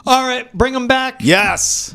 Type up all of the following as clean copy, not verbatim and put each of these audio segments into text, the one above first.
All right, bring him back. Yes.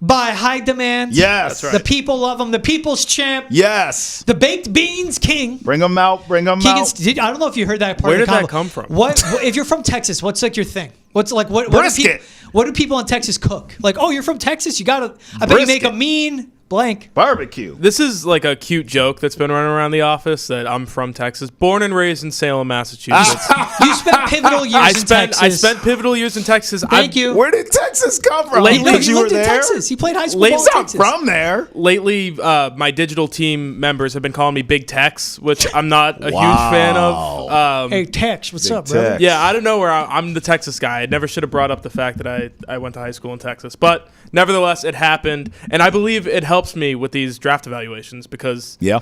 By high demand. Yes. That's right. The people love him. The people's champ. Yes. The baked beans king. Bring them out. Bring them out. I don't know if you heard that part. Where of did the that combo. come from? What if you're from Texas? What's like your thing? What's like what? Brisket. What do people in Texas cook? Like, oh, you're from Texas. You gotta. I bet you make a Brisket. mean blank. Barbecue. This is like a cute joke that's been running around the office that I'm from Texas, born and raised in Salem, Massachusetts. You spent pivotal years in Texas. I spent pivotal years in Texas. Thank you. Where did Texas come from? Lately- Because He you were lived in there. Texas. He played high school Late- ball in He's not Texas. from there. Lately, my digital team members have been calling me Big Tex, which I'm not a huge fan of. Hey, Tex, what's Big up, brother? Tex. Yeah, I don't know where I'm the Texas guy. I never should have brought up the fact that I went to high school in Texas. But nevertheless, it happened. And I believe it helps me with these draft evaluations because Yeah.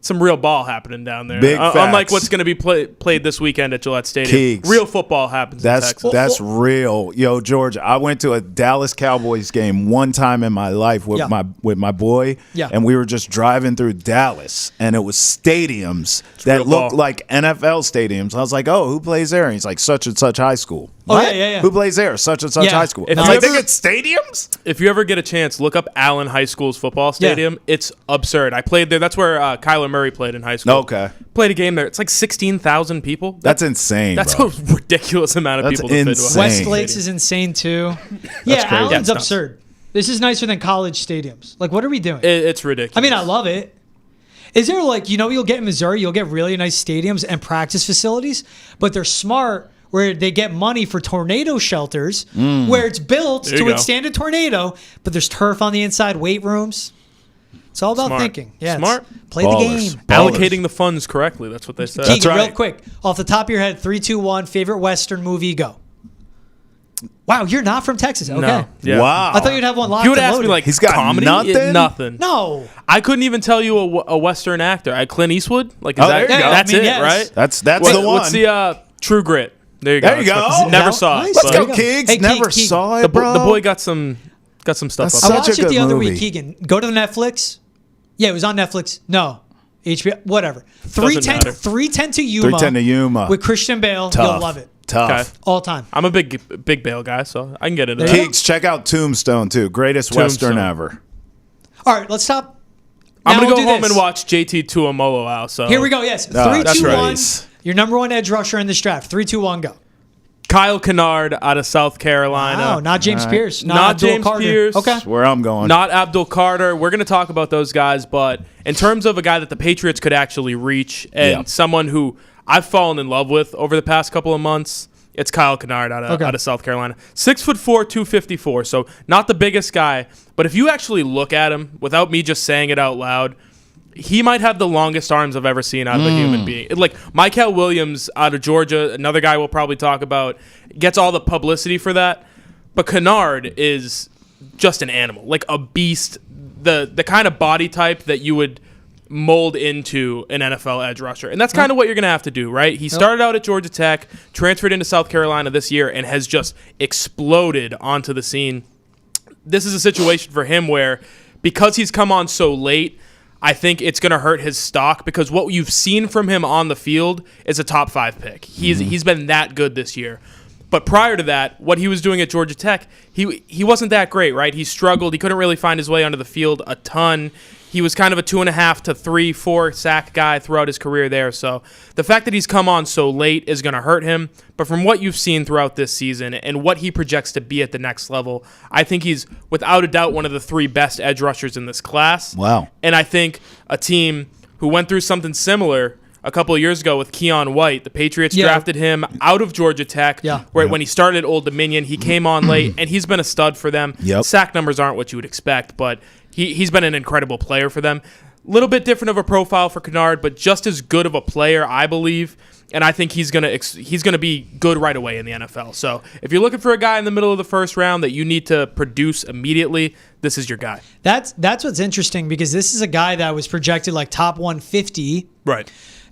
some real ball happening down there. Big Unlike facts. what's going to be played this weekend at Gillette Stadium. Keegs. Real football happens in Texas. That's real. Yo, George, I went to a Dallas Cowboys game one time in my life with my boy. Yeah. And we were just driving through Dallas, and it was stadiums that real looked ball. like NFL stadiums. I was like, oh, who plays there? And he's like, such and such high school. Oh, What? yeah. Who plays there? Such and such Yeah. high school. If I was you like, they ever- get stadiums? If you ever get a chance, look up Allen High School's football stadium. It's absurd. I played there. That's where Kyler Murray played in high school. Okay. Played a game there. It's like 16,000 people. That's insane, That's bro. a ridiculous amount of That's people to fit into a insane. high West Dang. Lakes is insane too. Yeah, crazy. Allen's Yeah, it's nuts. absurd. This is nicer than college stadiums. Like, what are we doing? It's ridiculous. I mean, I love it. Is there like, you'll get in Missouri, you'll get really nice stadiums and practice facilities, but they're smart where they get money for tornado shelters where it's built There to you go. withstand a tornado, but there's turf on the inside, weight rooms. It's all about Smart. thinking. Yeah, Smart. Play Ballers. the game. Ballers. allocating the funds correctly. That's what they said. Keegan, right. real quick, off the top of your head, 3, 2, 1, favorite Western movie, go. Wow, you're not from Texas. Okay. No. Yeah. Wow. I thought you'd have one locked You would and ask me loaded. like He's got comedy? nothing? Nothing. No. I couldn't even tell you a Western actor. Clint Eastwood. Like is Oh, that, there you go. That's I mean, it, yes. right? That's What- the one. What's the True Grit? There you go. There you go. Never Now- saw it. nice. Let's but go, There you go. Keegs. Hey, Never Keegs. saw it, The, bro. the boy got some stuff That's up. such I watched a it good the other movie. week, Keegan. Go to the Netflix. Yeah, it was on Netflix. No. HBO, whatever. 310, matter. 310 to Yuma. 310 to Yuma. With Christian Bale. Tough. You'll love it. Tough. Okay. All time. I'm a big Bale guy, so I can get into There that. you go. Keeks, check out Tombstone, too. Greatest Western Tombstone. ever. All right, let's stop. I'm Now gonna we'll go do home this. and watch JT Tuamolo out. So Here we go. Yes. Ah, 3, that's 2, right. 1. Your number one edge rusher in this draft. 3, 2, 1, go. Kyle Kennard out of South Carolina. Wow, not James Pierce. Not Abdul James Carter. Pierce. Okay. That's where I'm going. Not Abdul Carter. We're going to talk about those guys, but in terms of a guy that the Patriots could actually reach and Yeah. someone who I've fallen in love with over the past couple of months, it's Kyle Kennard out of South Carolina. 6'4", 254. So not the biggest guy, but if you actually look at him without me just saying it out loud, he might have the longest arms I've ever seen out of a human being. Like Mykel Williams out of Georgia, another guy we'll probably talk about, gets all the publicity for that. But Kennard is just an animal, like a beast, the kind of body type that you would mold into an NFL edge rusher. And that's kind of what you're going to have to do, right? He started out at Georgia Tech, transferred into South Carolina this year, and has just exploded onto the scene. This is a situation for him where, because he's come on so late, I think it's going to hurt his stock because what you've seen from him on the field is a top 5 pick. He's been that good this year. But prior to that, what he was doing at Georgia Tech, he wasn't that great, right? He struggled. He couldn't really find his way onto the field a ton. He was kind of a 2.5 to 3, 4 sack guy throughout his career there. So the fact that he's come on so late is going to hurt him. But from what you've seen throughout this season and what he projects to be at the next level, I think he's without a doubt one of the 3 best edge rushers in this class. Wow. And I think a team who went through something similar a couple of years ago with Keon White, the Patriots drafted him out of Georgia Tech, where when he started at Old Dominion, he came on late, and he's been a stud for them. Yep. Sack numbers aren't what you would expect, but he's been an incredible player for them. Little bit different of a profile for Kennard, but just as good of a player, I believe. And I think he's gonna be good right away in the NFL. So if you're looking for a guy in the middle of the first round that you need to produce immediately, this is your guy. That's what's interesting because this is a guy that was projected like top 150. Right.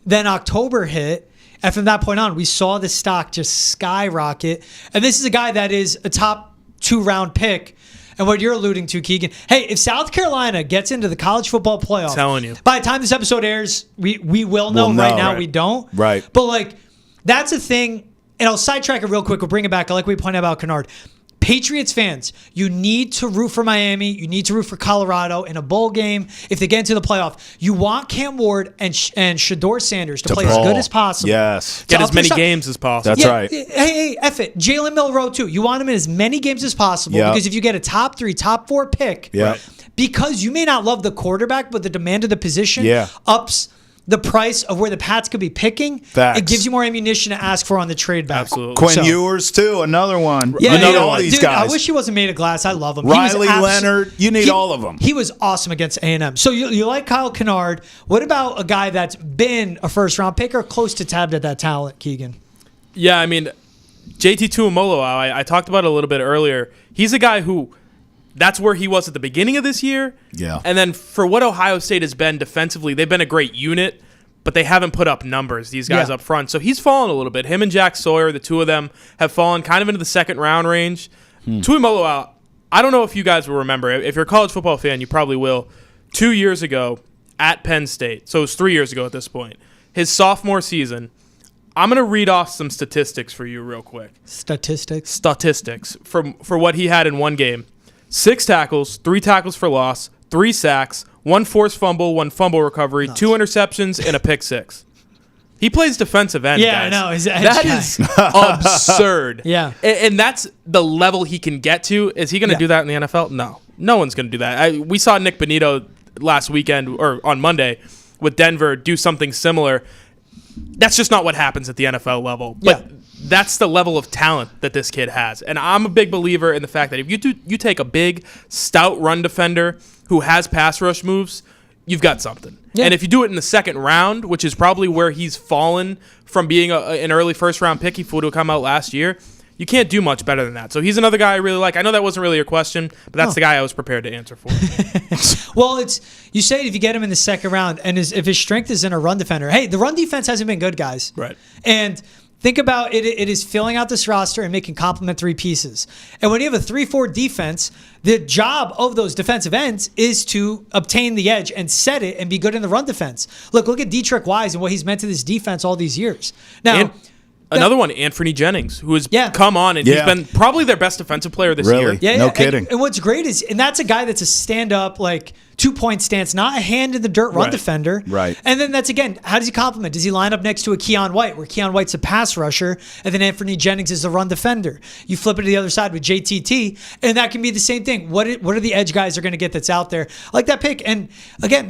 Then October hit, and from that point on, we saw the stock just skyrocket. And this is a guy that is a top 2-round pick. And what you're alluding to, Keegan, hey, if South Carolina gets into the college football playoff, Telling you. by the time this episode airs, we will know. We'll know. Right now, Right. we don't. Right. But, like, that's a thing. And I'll sidetrack it real quick. We'll bring it back. I like what we pointed out about Kennard. Patriots fans, you need to root for Miami. You need to root for Colorado in a bowl game. If they get into the playoff, you want Cam Ward and Shador Sanders to play as good as possible. Yes. Get as many games as possible. That's right. Hey, F it. Jalen Milroe, too. You want him in as many games as possible because if you get a top 3, top 4 pick, because you may not love the quarterback, but the demand of the position ups the price of where the Pats could be picking. Facts. It gives you more ammunition to ask for on the trade back. Absolutely. Quinn Ewers, too, another one. Yeah, you need all these dude, guys. I wish he wasn't made of glass. I love him. Riley Leonard, you need all of them. He was awesome against A&M. So you like Kyle Kennard. What about a guy that's been a first-round pick or close to tabbed at that talent, Keegan? Yeah, I mean, JT Tuimoloau, I talked about it a little bit earlier. He's a guy who that's where he was at the beginning of this year. Yeah. And then for what Ohio State has been defensively, they've been a great unit, but they haven't put up numbers, these guys up front. So he's fallen a little bit. Him and Jack Sawyer, the two of them, have fallen kind of into the second-round range. Tuimoloau, I don't know if you guys will remember. If you're a college football fan, you probably will. 2 years ago at Penn State, so it was 3 years ago at this point, his sophomore season, I'm going to read off some statistics for you real quick. Statistics for what he had in one game. 6 tackles, 3 tackles for loss, 3 sacks, 1 forced fumble, 1 fumble recovery, 2 interceptions, and a pick 6. He plays defensive end, Yeah, guys. I know. He's an edge That guy. is absurd. Yeah. And that's the level he can get to. Is he going to do that in the NFL? No. No one's going to do that. We saw Nick Bonito last weekend, or on Monday, with Denver do something similar. That's just not what happens at the NFL level. But that's the level of talent that this kid has. And I'm a big believer in the fact that if you take a big, stout run defender who has pass rush moves, you've got something. Yeah. And if you do it in the second round, which is probably where he's fallen from being an early first-round pick, he would have come out last year, you can't do much better than that. So he's another guy I really like. I know that wasn't really your question, but that's the guy I was prepared to answer for. Well, you say if you get him in the second round, and if his strength is in a run defender, hey, the run defense hasn't been good, guys. Right. And think about it. It is filling out this roster and making complementary pieces. And when you have a 3-4 defense, the job of those defensive ends is to obtain the edge and set it and be good in the run defense. Look at Dietrich Wise and what he's meant to this defense all these years. Now, another one, Anthony Jennings, who has come on and he's been probably their best defensive player this year. Yeah, no kidding. And what's great is, and that's a guy that's a stand-up, 2-point stance, not a hand-in-the-dirt run defender. Right. And then that's, again, how does he complement? Does he line up next to a Keon White, where Keon White's a pass rusher, and then Anthony Jennings is a run defender? You flip it to the other side with JTT, and that can be the same thing. What are the edge guys are going to get that's out there? I like that pick. And, again,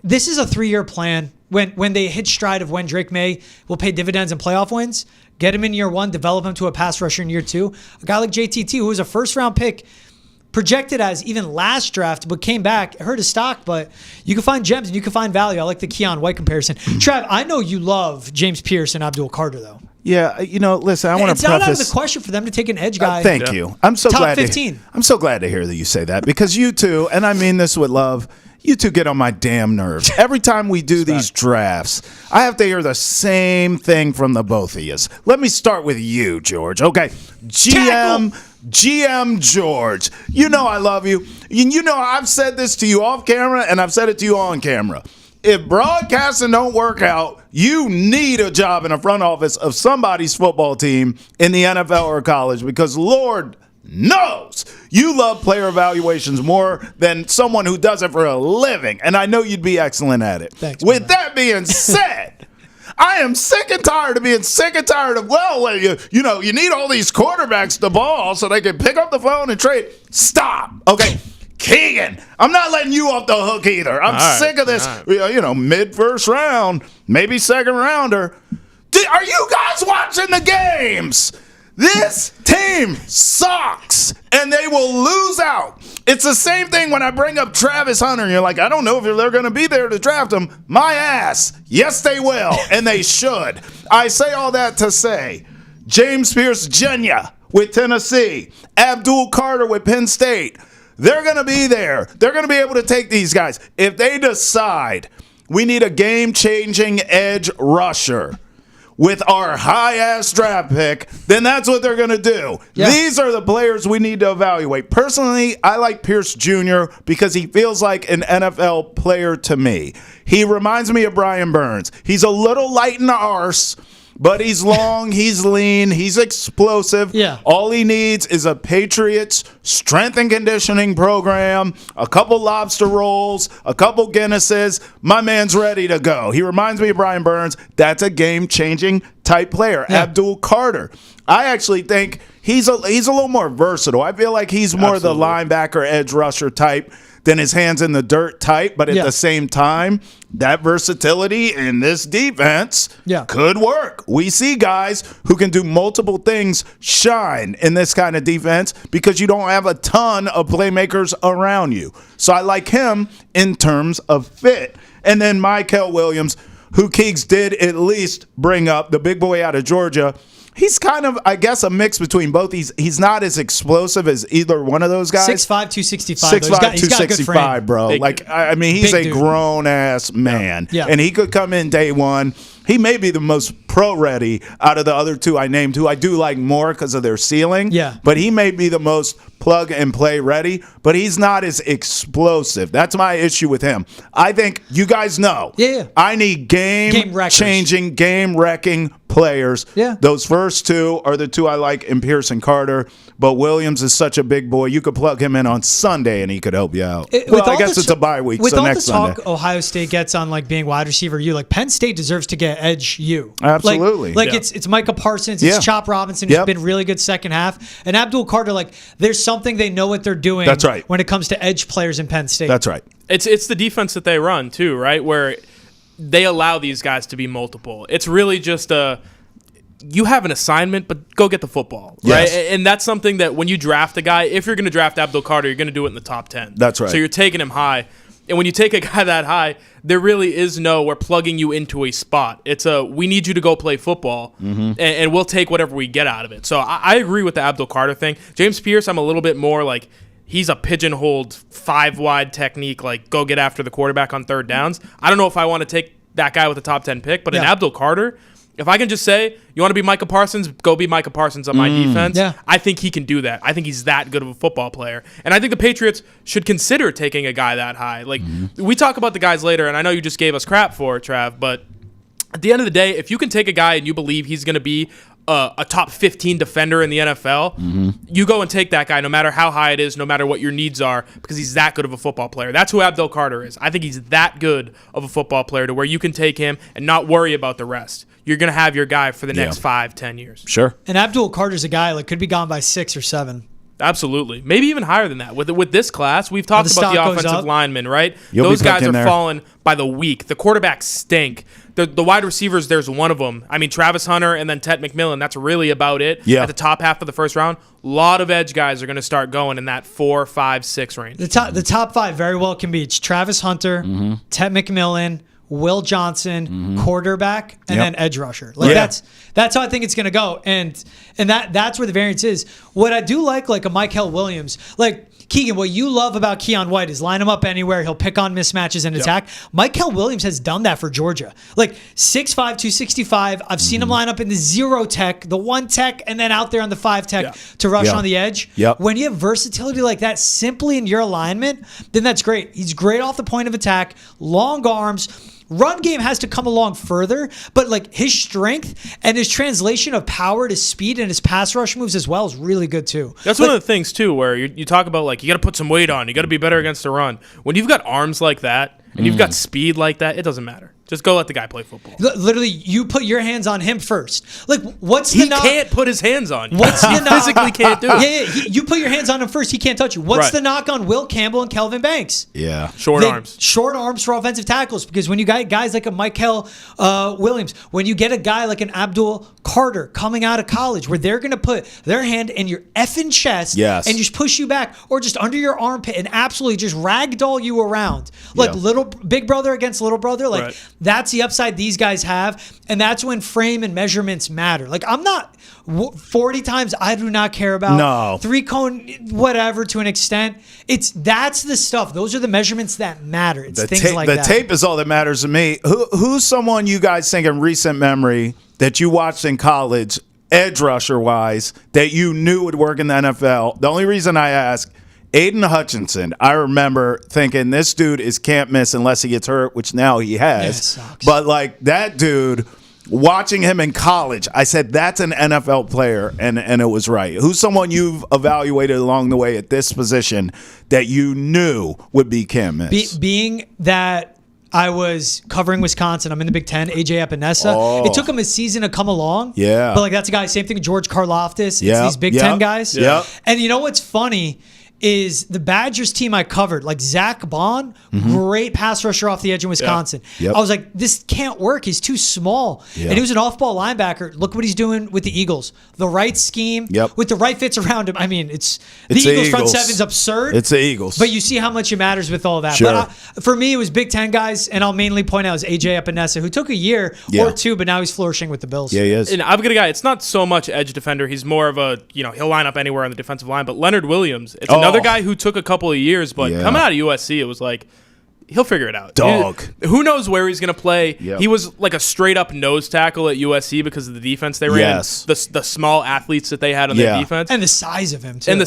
this is a 3-year plan. When they hit stride of when Drake May will pay dividends and playoff wins, get him in year 1, develop him to a pass rusher in year 2. A guy like JTT, who was a first-round pick, projected as even last draft, but came back, hurt his stock, but you can find gems and you can find value. I like the Keon White comparison. Trav, I know you love James Pierce and Abdul Carter, though. Yeah, listen, I want to preface. It's not out of the question for them to take an edge guy. Thank you. I'm so Top glad 15. I'm so glad to hear that you say that, because you two, and I mean this with love, you two get on my damn nerves. Every time we do these drafts, I have to hear the same thing from the both of you. Let me start with you, George. Okay, GM George. You know I love you. You know I've said this to you off camera, and I've said it to you on camera. If broadcasting don't work out, you need a job in the front office of somebody's football team in the NFL or college, because Lord knows you love player evaluations more than someone who does it for a living, and I know you'd be excellent at it. Thanks, with that being said, I am sick and tired of being sick and tired of, you need all these quarterbacks to ball so they can pick up the phone and trade. Stop. Okay. Keegan, I'm not letting you off the hook either. I'm sick of this, mid-first round, maybe second rounder. Are you guys watching the games? This team sucks, and they will lose out. It's the same thing when I bring up Travis Hunter, and you're like, I don't know if they're going to be there to draft him. My ass. Yes, they will, and they should. I say all that to say, James Pierce Jr. with Tennessee, Abdul Carter with Penn State, they're going to be there. They're going to be able to take these guys. If they decide we need a game-changing edge rusher with our high-ass draft pick, then that's what they're going to do. Yeah. These are the players we need to evaluate. Personally, I like Pierce Jr. because he feels like an NFL player to me. He reminds me of Brian Burns. He's a little light in the arse, But he's long, he's lean, he's explosive. Yeah. All he needs is a Patriots strength and conditioning program, a couple lobster rolls, a couple Guinnesses. My man's ready to go. He reminds me of Brian Burns. That's a game-changing type player. Yeah. Abdul Carter. I actually think he's a little more versatile. I feel like he's more the linebacker, edge rusher type than his hands in the dirt type. But at the same time, that versatility in this defense could work. We see guys who can do multiple things shine in this kind of defense because you don't have a ton of playmakers around you. So I like him in terms of fit. And then Mykel Williams, who Keegs did at least bring up, the big boy out of Georgia. He's kind of, I guess, a mix between both. He's not as explosive as either one of those guys. 6'5", 265. 6'5", He's got a good frame. 265, bro. Big, I mean, he's big a dude. grown-ass man. Yeah. And he could come in day one. He may be the most pro-ready out of the other two I named, who I do like more because of their ceiling. Yeah. But he may be the most plug-and-play ready, but he's not as explosive. That's my issue with him. I think you guys know. Yeah. I need game-changing, game-wrecking players. Yeah. Those first two are the two I like in Pierce and Carter, but Williams is such a big boy. You could plug him in on Sunday and he could help you out. I guess it's a bye week, with so all next the talk Sunday. Ohio State gets on like being wide receiver U, like Penn State deserves to get edge U. Absolutely. Like it's Micah Parsons, it's Chop Robinson, who's been really good second half, and Abdul Carter. Like there's something they know what they're doing. That's right. When it comes to edge players in Penn State. That's right. It's the defense that they run too, right? Where they allow these guys to be multiple. It's really just you have an assignment, but go get the football, right? Yes. And that's something that when you draft a guy, if you're going to draft Abdul Carter, you're going to do it in the top 10. That's right. So you're taking him high. And when you take a guy that high, there really is no we're plugging you into a spot. It's we need you to go play football, and we'll take whatever we get out of it. So I agree with the Abdul Carter thing. James Pierce, I'm a little bit more like he's a pigeonholed 5-wide technique, like go get after the quarterback on third downs. I don't know if I want to take that guy with a top 10 pick, but in Abdul Carter, if I can just say, you want to be Micah Parsons, go be Micah Parsons on my defense. Yeah. I think he can do that. I think he's that good of a football player. And I think the Patriots should consider taking a guy that high. Like, we talk about the guys later, and I know you just gave us crap for it, Trav, but at the end of the day, if you can take a guy and you believe he's going to be a top 15 defender in the NFL, you go and take that guy no matter how high it is, no matter what your needs are, because he's that good of a football player. That's who Abdul Carter is. I think he's that good of a football player to where you can take him and not worry about the rest. You're going to have your guy for the next 5-10 years. Sure. And Abdul Carter's a guy like could be gone by 6 or 7. Absolutely. Maybe even higher than that. With this class, we've talked about the offensive linemen, right? Those guys are falling by the week. The quarterbacks stink. The wide receivers, there's one of them. I mean, Travis Hunter and then Ted McMillan. That's really about it. At the top half of the first round, a lot of edge guys are going to start going in that 4, 5, 6 range. The top 5 very well can be it's Travis Hunter, Ted McMillan, Will Johnson, quarterback, and then edge rusher. Like that's how I think it's gonna go. And that's where the variance is. What I do like a Mykel Williams, like Keegan, what you love about Keon White is line him up anywhere. He'll pick on mismatches and attack. Mykel Williams has done that for Georgia. Like 6'5", 265. I've seen him line up in the 0 tech, the 1 tech, and then out there on the 5 tech to rush on the edge. When you have versatility like that simply in your alignment, then that's great. He's great off the point of attack, long arms. Run game has to come along further, but like his strength and his translation of power to speed and his pass rush moves as well is really good too. That's one of the things too, where you talk about like you got to put some weight on, you got to be better against the run. When you've got arms like that and you've got speed like that, it doesn't matter. Just go let the guy play football. Literally, you put your hands on him first. Like, what's the knock? He can't put his hands on you. What's the knock? Physically can't do it. Yeah. You put your hands on him first, he can't touch you. What's the knock on Will Campbell and Kelvin Banks? Yeah. Short arms. Short arms for offensive tackles, because when you got guys like a Mykel Williams, when you get a guy like an Abdul Carter coming out of college, where they're going to put their hand in your effing chest and just push you back, or just under your armpit and absolutely just ragdoll you around. Like big brother against little brother. Like that's the upside these guys have, and that's when frame and measurements matter. Like I'm not 40 times, I do not care about 3-cone whatever to an extent. That's the stuff. Those are the measurements that matter. It's things like that. The tape is all that matters to me. Who's someone you guys think in recent memory that you watched in college, edge rusher wise, that you knew would work in the NFL? The only reason I ask, Aiden Hutchinson, I remember thinking this dude is can't miss unless he gets hurt, which now he has. Yeah, it sucks. But like that dude, watching him in college, I said, that's an NFL player, and it was right. Who's someone you've evaluated along the way at this position that you knew would be Cam Miss? Being that I was covering Wisconsin, I'm in the Big Ten, AJ Epinesa. It took him a season to come along. Yeah. But, like, that's a guy, same thing with George Karlaftis. It's these Big Ten guys. Yeah. And you know what's funny is the Badgers team I covered, like Zach Bond, great pass rusher off the edge in Wisconsin. Yeah. Yep. I was like, this can't work. He's too small. Yeah. And he was an off-ball linebacker. Look what he's doing with the Eagles. The right scheme with the right fits around him. I mean, it's the Eagles front seven's absurd. It's the Eagles. But you see how much it matters with all that. Sure. But for me, it was Big Ten guys, and I'll mainly point out is AJ Epinesa, who took a year or two, but now he's flourishing with the Bills. Yeah, he is. And I've got a guy, it's not so much edge defender. He's more of a, he'll line up anywhere on the defensive line. But Leonard Williams, it's another guy who took a couple of years, but coming out of USC, it was like, he'll figure it out. Dog. Who knows where he's going to play? Yep. He was like a straight-up nose tackle at USC because of the defense they ran. The small athletes that they had on their defense. And the size of him, too. And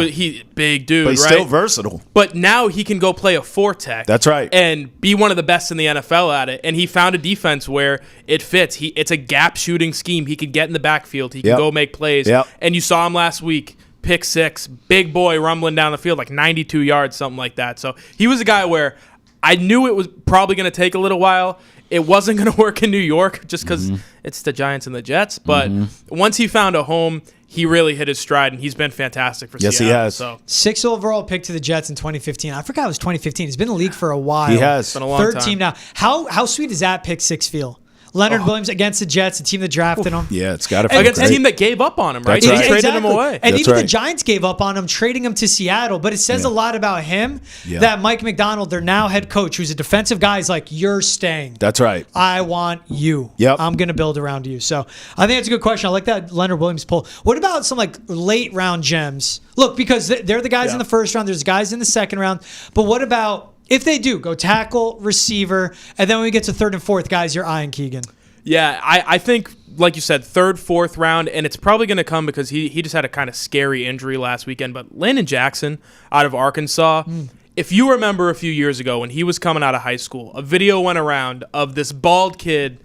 he big dude, but he's still versatile. But now he can go play a 4-tech. That's right. And be one of the best in the NFL at it. And he found a defense where it fits. It's a gap shooting scheme. He could get in the backfield. He can go make plays. Yep. And you saw him last week. Pick 6, big boy rumbling down the field, like 92 yards, something like that. So he was a guy where I knew it was probably going to take a little while. It wasn't going to work in New York just because it's the Giants and the Jets. But once he found a home, he really hit his stride, and he's been fantastic for Seattle. Yes, he has. So 6th overall pick to the Jets in 2015. I forgot it was 2015. He's been in the league for a while. He has. It's been a long Third time. team now. How sweet does that pick 6 feel? Leonard Williams against the Jets, a team that drafted him. Yeah, it's got to feel against great. a team that gave up on him, right? That's They right. traded him away. And That's even right. the Giants gave up on him, trading him to Seattle. But it says a lot about him that Mike McDonald, their now head coach, who's a defensive guy, is like, you're staying. That's right. I want you. Yep. I'm going to build around you. So I think that's a good question. I like that Leonard Williams pull. What about some like late round gems? Look, because they're the guys in the first round. There's guys in the second round. But what about if they do go tackle, receiver, and then when we get to 3rd and 4th, guys, you're eyeing Keagan? Yeah, I think, like you said, 3rd, 4th round, and it's probably going to come because he just had a kind of scary injury last weekend. But Landon Jackson out of Arkansas, if you remember a few years ago when he was coming out of high school, a video went around of this bald kid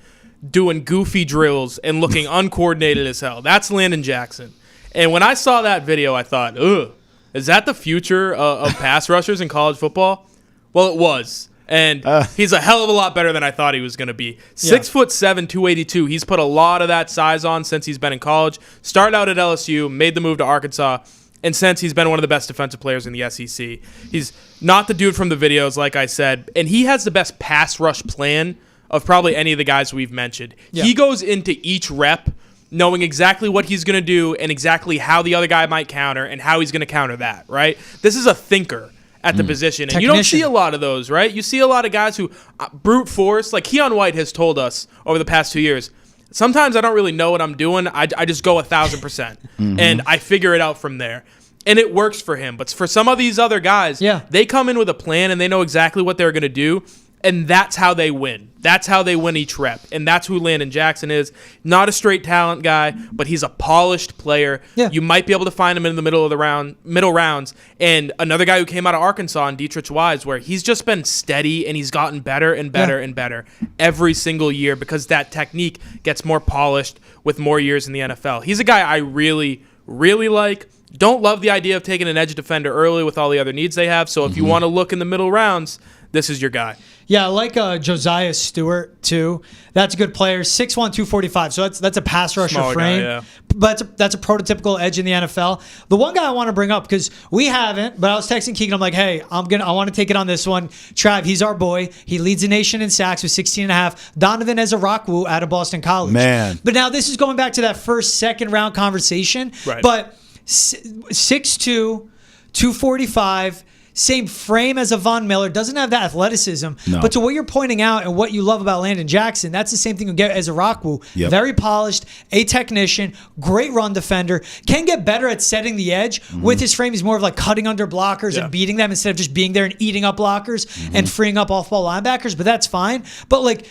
doing goofy drills and looking uncoordinated as hell. That's Landon Jackson. And when I saw that video, I thought, ugh, is that the future of pass rushers in college football? Well, it was. And he's a hell of a lot better than I thought he was going to be. 6'7", 282. He's put a lot of that size on since he's been in college. Started out at LSU, made the move to Arkansas, and since he's been one of the best defensive players in the SEC. He's not the dude from the videos, like I said, and he has the best pass rush plan of probably any of the guys we've mentioned. He goes into each rep knowing exactly what he's going to do and exactly how the other guy might counter and how he's going to counter that, right? This is a thinker at the position. And you don't see a lot of those, right? You see a lot of guys who brute force, like Keon White has told us over the past 2 years, sometimes I don't really know what I'm doing. I just go 1,000%. And I figure it out from there. And it works for him. But for some of these other guys, they come in with a plan and they know exactly what they're going to do. And that's how they win. That's how they win each rep. And that's who Landon Jackson is. Not a straight talent guy, but he's a polished player. You might be able to find him in the middle of the middle rounds. And another guy who came out of Arkansas, in Dietrich Wise, where he's just been steady and he's gotten better and better and better every single year because that technique gets more polished with more years in the NFL. He's a guy I really, really like. Don't love the idea of taking an edge defender early with all the other needs they have. So if you want to look in the middle rounds, this is your guy. Yeah, I like Josiah Stewart, too. That's a good player. 6'1", 245. So that's a pass rusher Smaller frame. guy, yeah. But that's a prototypical edge in the NFL. The one guy I want to bring up, because we haven't, but I was texting Keegan. I'm like, hey, I want to take it on this one. Trav, he's our boy. He leads the nation in sacks with 16.5. Donovan Ezra-Rockwood out of Boston College. Man. But now this is going back to that first, second round conversation. Right. But 6'2", 245, same frame as a Von Miller, doesn't have that athleticism. No. But to what you're pointing out and what you love about Landon Jackson, that's the same thing you get as a Rockwood. Yep. Very polished, a technician, great run defender, can get better at setting the edge. With his frame, he's more of like cutting under blockers and beating them instead of just being there and eating up blockers and freeing up off-ball linebackers, but that's fine. But like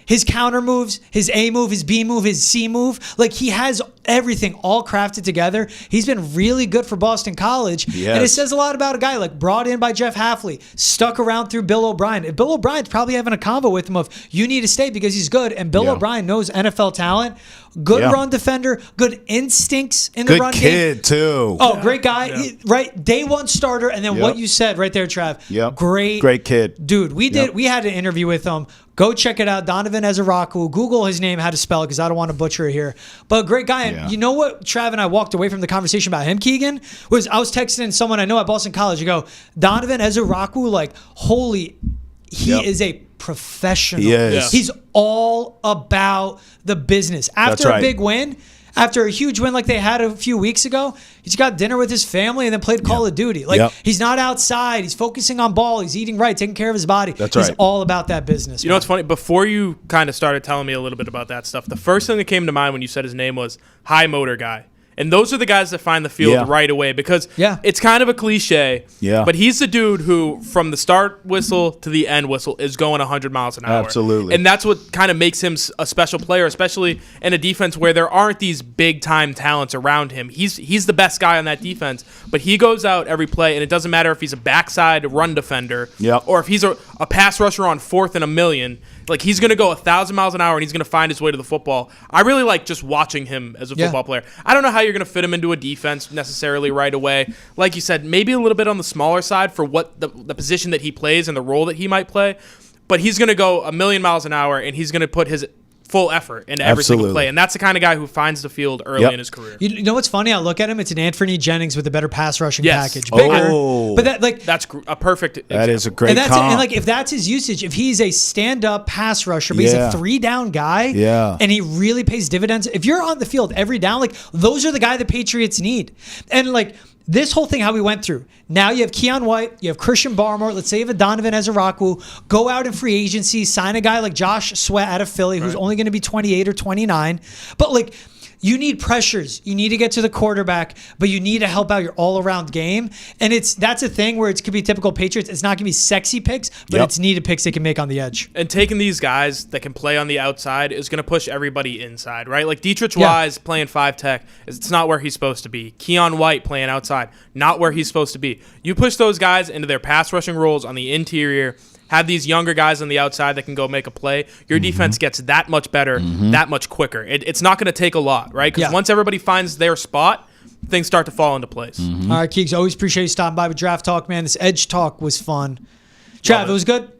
his counter moves, his A move, his B move, his C move, like he has everything all crafted together. He's been really good for Boston College. Yes. And it says a lot about a guy like brought in by Jeff Hafley, stuck around through Bill O'Brien. And Bill O'Brien's probably having a convo with him of, you need to stay because he's good. And Bill O'Brien knows NFL talent. Good run defender, good instincts in the Good run game. kid, too. Oh, great guy. Right? Day one starter. And then what you said right there, Trav. Yep. Great kid. Dude, we had an interview with him. Go check it out. Donovan Ezeraku. Google his name, how to spell it, because I don't want to butcher it here. But a great guy. And you know what, Trav and I walked away from the conversation about him, Keegan? I was texting someone I know at Boston College. You go, Donovan Ezeraku, like, holy, he is a professional. He is. He's all about the business. After a big win, after a huge win like they had a few weeks ago, he's got dinner with his family and then played Call of Duty. Like, he's not outside. He's focusing on ball. He's eating right, taking care of his body. He's all about that business. You know what's funny? Before you kind of started telling me a little bit about that stuff, the first thing that came to mind when you said his name was high motor guy. And those are the guys that find the field right away because it's kind of a cliche. Yeah. But he's the dude who, from the start whistle to the end whistle, is going 100 miles an hour. Absolutely. And that's what kind of makes him a special player, especially in a defense where there aren't these big-time talents around him. He's the best guy on that defense, but he goes out every play, and it doesn't matter if he's a backside run defender or if he's a pass rusher on 4th and a million. Like, he's going to go 1,000 miles an hour, and he's going to find his way to the football. I really like just watching him as a football player. I don't know how you're going to fit him into a defense necessarily right away. Like you said, maybe a little bit on the smaller side for what the position that he plays and the role that he might play. But he's going to go 1,000,000 miles an hour, and he's going to put his full effort into every single play. And that's the kind of guy who finds the field early in his career. You know what's funny? I look at him, it's an Anthony Jennings with a better pass rushing package. Bigger. But that's a perfect example. That is a great comp. And like, if that's his usage, if he's a stand-up pass rusher, but he's a 3-down guy, and he really pays dividends. If you're on the field every down, like, those are the guy the Patriots need. And like, this whole thing, how we went through. Now you have Keon White, you have Christian Barmore. Let's say you have a Donovan Ezeraku. Go out in free agency, sign a guy like Josh Sweat out of Philly, who's only going to be 28 or 29. But like, you need pressures. You need to get to the quarterback, but you need to help out your all-around game. And that's a thing where it could be typical Patriots. It's not going to be sexy picks, but it's needed picks they can make on the edge. And taking these guys that can play on the outside is going to push everybody inside, right? Like Dietrich Wise playing 5-tech, it's not where he's supposed to be. Keon White playing outside, not where he's supposed to be. You push those guys into their pass rushing roles on the interior, have these younger guys on the outside that can go make a play, your defense gets that much better, that much quicker. It's not going to take a lot, right? Because once everybody finds their spot, things start to fall into place. All right, Keegs, always appreciate you stopping by with Draft Talk, man. This Edge Talk was fun. Trav, it was good?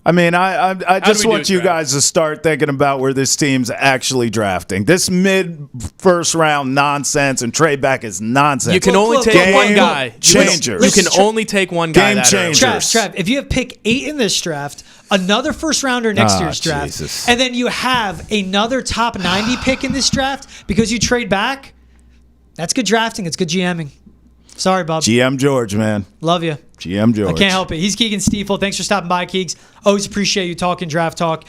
I mean, I just want you guys to start thinking about where this team's actually drafting. This mid-first round nonsense and trade back is nonsense. You can only take one guy. Changers. You can only take one guy. Game changers. Trav, if you have pick 8 in this draft, another first rounder next year's draft, and then you have another top 90 pick in this draft because you trade back, that's good drafting. It's good GMing. Sorry, Bob. GM George, man. Love you. GM George. I can't help it. He's Keagan Stiefel. Thanks for stopping by, Keegs. Always appreciate you talking Draft Talk.